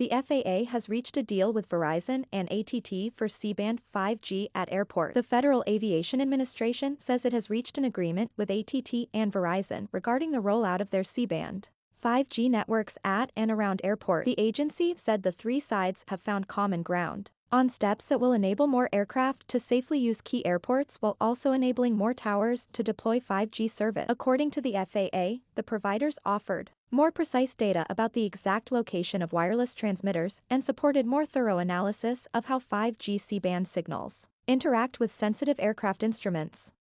The FAA has reached a deal with Verizon and ATT for C-band 5G at airport. The Federal Aviation Administration says it has reached an agreement with ATT and Verizon regarding the rollout of their C-band 5G networks at and around airport. The agency said the three sides have found common ground on steps that will enable more aircraft to safely use key airports while also enabling more towers to deploy 5G service. According to the FAA, the providers offered more precise data about the exact location of wireless transmitters and supported more thorough analysis of how 5G C-band signals interact with sensitive aircraft instruments.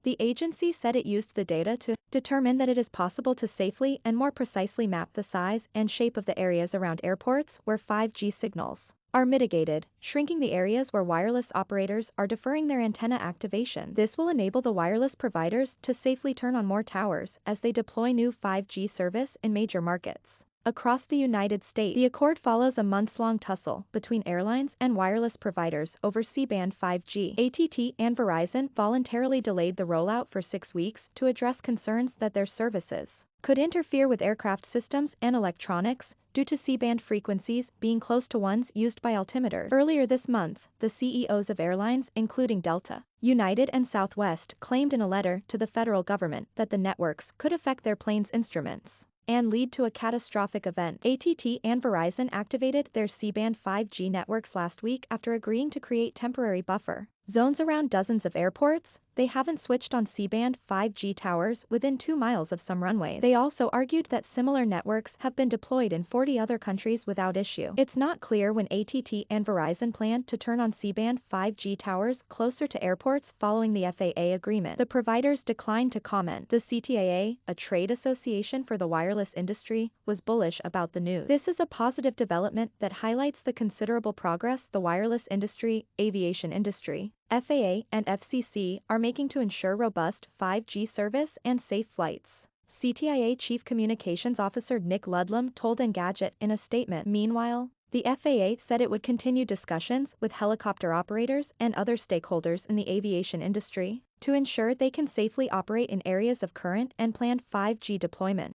The agency said it used the data to determine that it is possible to safely and more precisely map the size and shape of the areas around airports where 5G signals are mitigated, shrinking the areas where wireless operators are deferring their antenna activation. This will enable the wireless providers to safely turn on more towers as they deploy new 5G service in major markets across the United States. The accord follows a months-long tussle between airlines and wireless providers over C-band 5G. ATT and Verizon voluntarily delayed the rollout for 6 weeks to address concerns that their services could interfere with aircraft systems and electronics due to C-band frequencies being close to ones used by altimeters. Earlier this month, the CEOs of airlines, including Delta, United and Southwest, claimed in a letter to the federal government that the networks could affect their planes' instruments and lead to a catastrophic event. ATT and Verizon activated their C-band 5G networks last week after agreeing to create temporary buffer zones around dozens of airports. They haven't switched on C-band 5G towers within 2 miles of some runways. They also argued that similar networks have been deployed in 40 other countries without issue. It's not clear when ATT and Verizon plan to turn on C-band 5G towers closer to airports following the FAA agreement. The providers declined to comment. The CTIA, a trade association for the wireless industry, was bullish about the news. This is a positive development that highlights the considerable progress the wireless industry, aviation industry, FAA and FCC are making to ensure robust 5G service and safe flights. CTIA Chief Communications Officer Nick Ludlam told Engadget in a statement. Meanwhile, the FAA said it would continue discussions with helicopter operators and other stakeholders in the aviation industry to ensure they can safely operate in areas of current and planned 5G deployment.